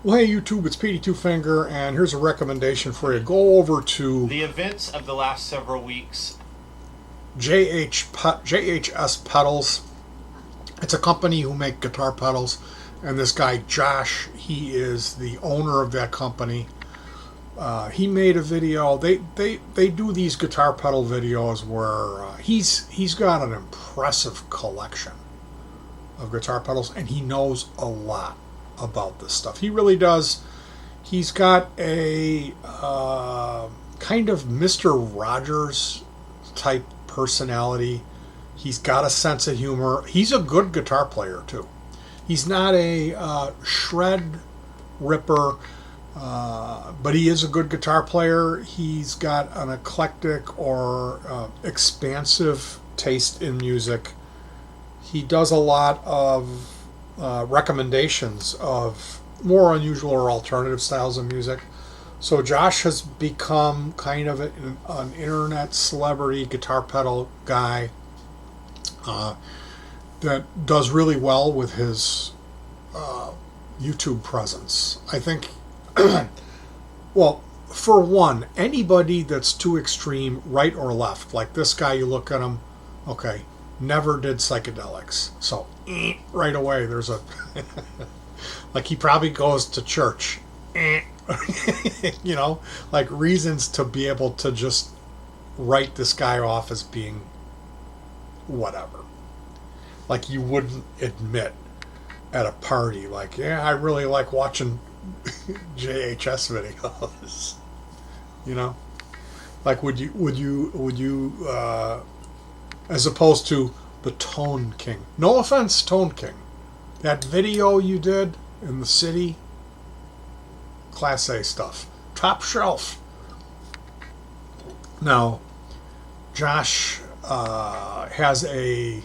Well, hey YouTube, it's Petey Two Finger, and here's a recommendation for you. Go over to The events of the last several weeks. JHS Pedals. It's a company who make guitar pedals, and this guy Josh, he is the owner of that company. He made a video. They do these guitar pedal videos where he's got an impressive collection of guitar pedals, and he knows a lot about this stuff. He really does. He's got a kind of Mr. Rogers type personality. He's got a sense of humor. He's a good guitar player too. He's not a shred ripper, but he is a good guitar player. He's got an eclectic or expansive taste in music. He does a lot of recommendations of more unusual or alternative styles of music. So Josh has become kind of an internet celebrity guitar pedal guy that does really well with his YouTube presence. I think, well, for one, anybody that's too extreme, right or left, like this guy, you look at him, okay, never did psychedelics. So right away, there's a, like he probably goes to church. Like reasons to be able to just write this guy off as being whatever. Like you wouldn't admit at a party, like, yeah, I really like watching JHS videos. You know, like would you as opposed to the Tone King. No offense, Tone King. That video you did in the city, Class A stuff, top shelf. Now, Josh has a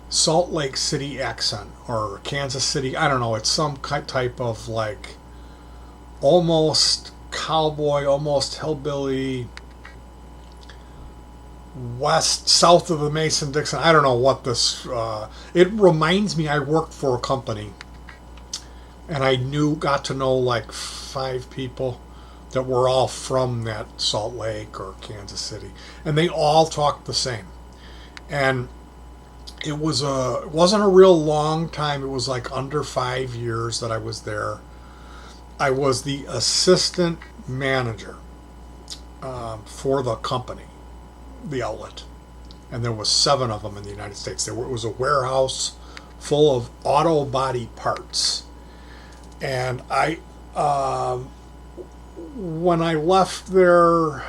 Salt Lake City accent or Kansas City. I don't know. It's some type of like almost cowboy, almost hillbilly, south of the Mason-Dixon. I don't know what this. It reminds me. I worked for a company, and I got to know like 5 people that were all from that Salt Lake or Kansas City, and they all talked the same. And it wasn't a real long time. It was like under 5 years that I was there. I was the assistant manager for the company, the outlet, and there was 7 of them in the United States. It was a warehouse full of auto body parts, and when I left there,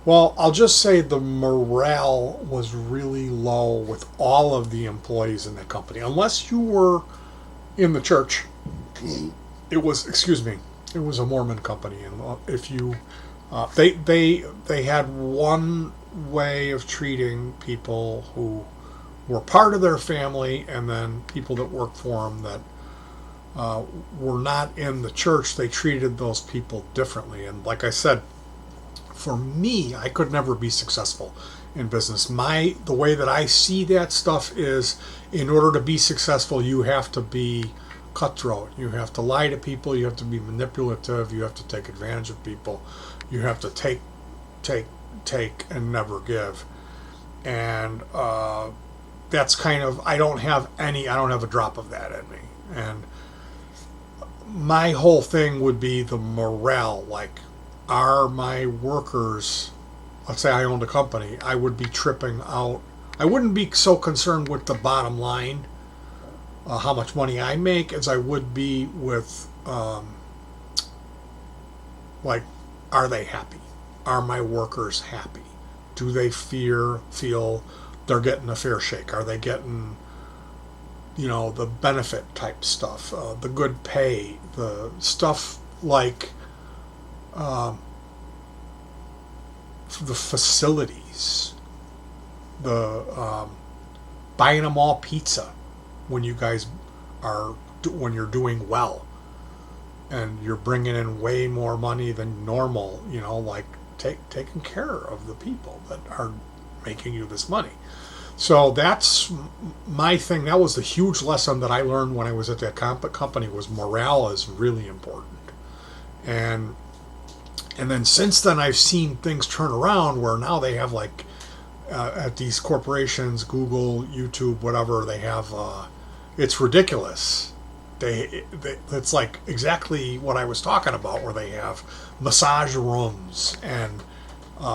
well, I'll just say the morale was really low with all of the employees in that company. Unless you were in the church, it was, excuse me, it was a Mormon company, and if you, they had one way of treating people who were part of their family, and then people that worked for them that were not in the church. They treated those people differently, and like I said, for me, I could never be successful in business. The way that I see that stuff is, in order to be successful, you have to be cutthroat. You have to lie to people. You have to be manipulative. You have to take advantage of people. You have to take, and never give. And that's kind of, I don't have a drop of that in me. And my whole thing would be the morale. Like, are my workers, let's say I owned a company, I would be tripping out. I wouldn't be so concerned with the bottom line, how much money I make, as I would be with, like, are they happy? Are my workers happy? Do they feel they're getting a fair shake? Are they getting, the benefit type stuff, the good pay, the stuff like the facilities, the buying them all pizza when you guys when you're doing well, and you're bringing in way more money than normal. Like taking care of the people that are making you this money. So that's my thing. That was the huge lesson that I learned when I was at that company was morale is really important. And and then since then I've seen things turn around where now they have like at these corporations, Google, YouTube, whatever, they have it's ridiculous. It's like exactly what I was talking about, where they have massage rooms and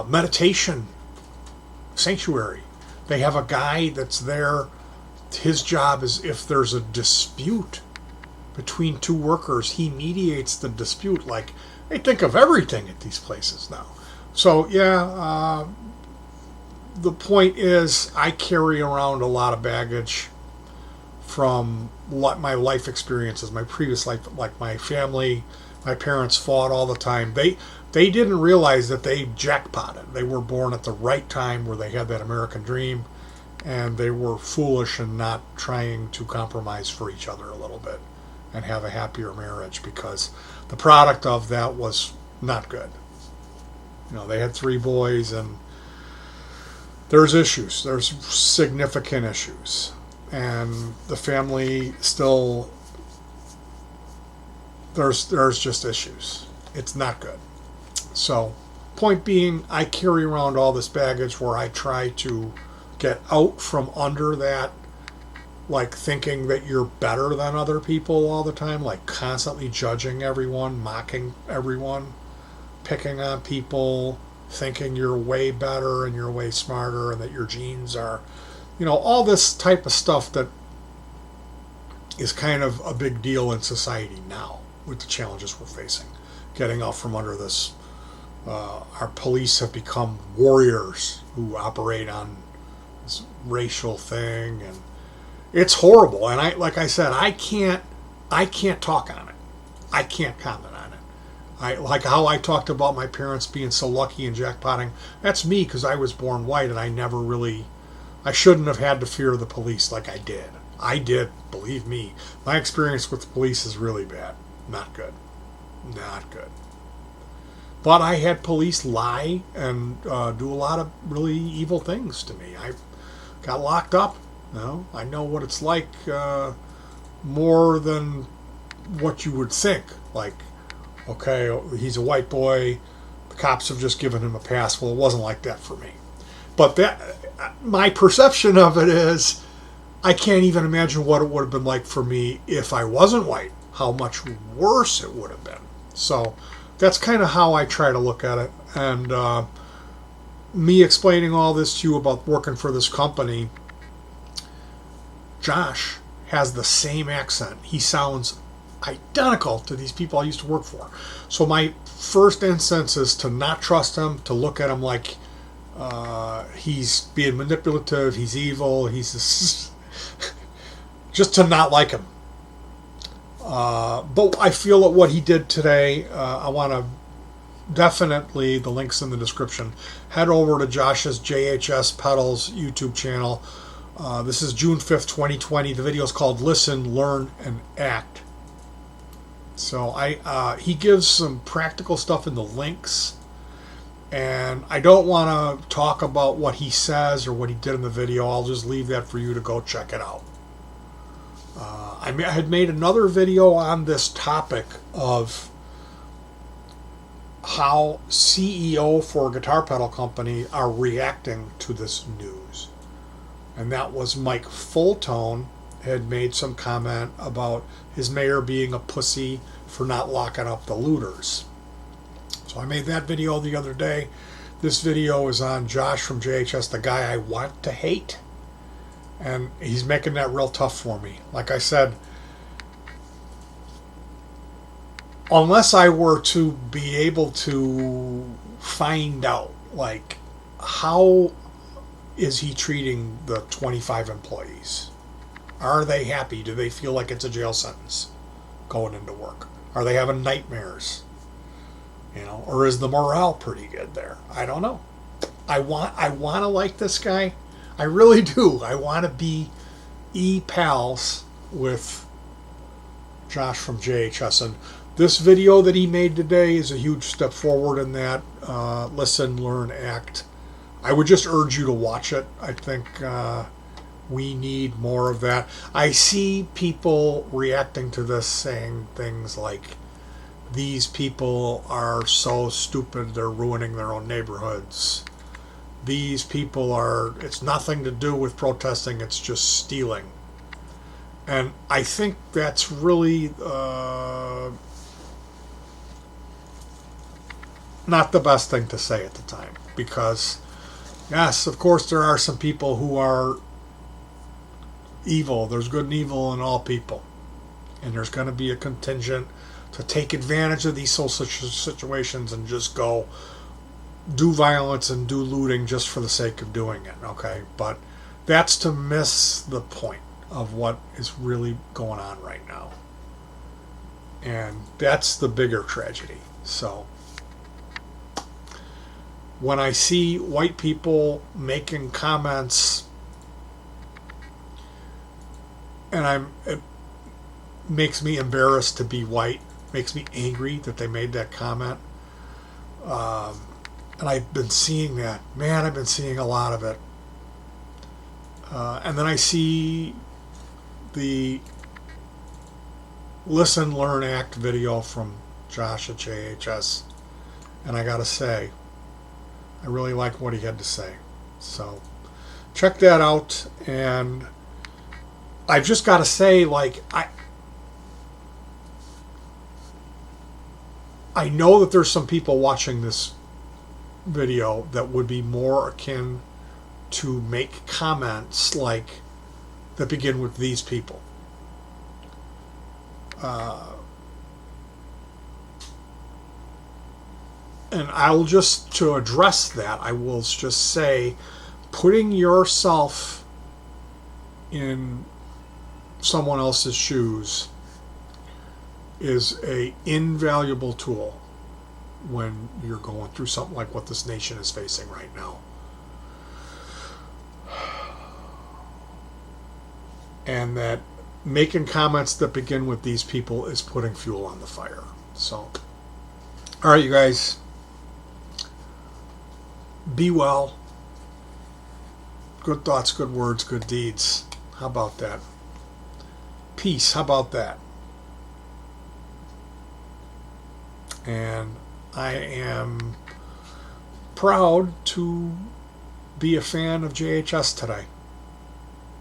meditation sanctuary. They have a guy that's there. His job is if there's a dispute between two workers, he mediates the dispute. Like they think of everything at these places now. So yeah, the point is I carry around a lot of baggage from my life experiences, my previous life, like my family, my parents fought all the time. They didn't realize that they jackpotted. They were born at the right time where they had that American dream, and they were foolish in not trying to compromise for each other a little bit and have a happier marriage, because the product of that was not good. You know, they had 3 boys, and there's issues. There's significant issues. And the family still, there's just issues. It's not good. So, point being, I carry around all this baggage where I try to get out from under that, like thinking that you're better than other people all the time, like constantly judging everyone, mocking everyone, picking on people, thinking you're way better and you're way smarter and that your genes are, you know, all this type of stuff that is kind of a big deal in society now with the challenges we're facing. Getting out from under this. Our police have become warriors who operate on this racial thing, and it's horrible. And like I said, I can't talk on it. I can't comment on it. I like how I talked about my parents being so lucky and jackpotting. That's me, because I was born white and I shouldn't have had to fear the police like I did. I did, believe me. My experience with the police is really bad. Not good. Not good. But I had police lie and do a lot of really evil things to me. I got locked up. You know, I know what it's like more than what you would think. Like, okay, he's a white boy. The cops have just given him a pass. Well, it wasn't like that for me. But my perception of it is, I can't even imagine what it would have been like for me if I wasn't white. How much worse it would have been. So that's kind of how I try to look at it. And me explaining all this to you about working for this company, Josh has the same accent. He sounds identical to these people I used to work for. So my first instance is to not trust him, to look at him like he's being manipulative, he's evil, he's just to not like him. But I feel that what he did today, I want to definitely, the link's in the description, head over to Josh's JHS Pedals YouTube channel. This is June 5th, 2020. The video is called Listen, Learn, and Act. So he gives some practical stuff in the links. And I don't want to talk about what he says or what he did in the video. I'll just leave that for you to go check it out. I had made another video on this topic of how CEO for a guitar pedal company are reacting to this news. And that was Mike Fulltone had made some comment about his mayor being a pussy for not locking up the looters. So I made that video the other day. This video is on Josh from JHS, the guy I want to hate. And he's making that real tough for me. Like I said, unless I were to be able to find out, like, how is he treating the 25 employees? Are they happy? Do they feel like it's a jail sentence going into work? Are they having nightmares? You know, or is the morale pretty good there? I don't know. I want to like this guy. I really do. I want to be pals with Josh from JHS. And this video that he made today is a huge step forward in that. Listen, learn, act. I would just urge you to watch it. I think We need more of that. I see people reacting to this saying things like, these people are so stupid, they're ruining their own neighborhoods. These people are, it's nothing to do with protesting, it's just stealing. And I think that's really not the best thing to say at the time. Because, yes, of course, there are some people who are evil. There's good and evil in all people. And there's going to be a contingent to take advantage of these social situations and just go do violence and do looting just for the sake of doing it, okay? But that's to miss the point of what is really going on right now. And that's the bigger tragedy. So when I see white people making comments, and it makes me embarrassed to be white, makes me angry that they made that comment. And I've been seeing that. Man, I've been seeing a lot of it. And then I see the Listen, Learn, Act video from Josh at JHS. And I gotta say, I really like what he had to say. So check that out. And I've just got to say, like, I know that there's some people watching this video that would be more akin to make comments like that begin with these people. And I'll just, to address that, I will just say, putting yourself in someone else's shoes is a invaluable tool when you're going through something like what this nation is facing right now. And that making comments that begin with these people is putting fuel on the fire. So, all right, you guys, be well. Good thoughts, good words, good deeds. How about that? Peace. How about that? And I am proud to be a fan of JHS today.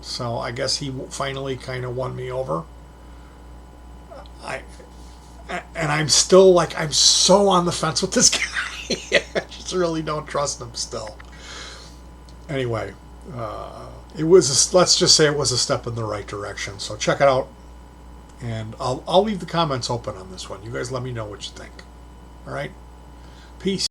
So I guess he finally kind of won me over. And I'm still like, I'm so on the fence with this guy. I just really don't trust him still. Anyway, let's just say it was a step in the right direction. So check it out. And I'll leave the comments open on this one. You guys let me know what you think. All right? Peace.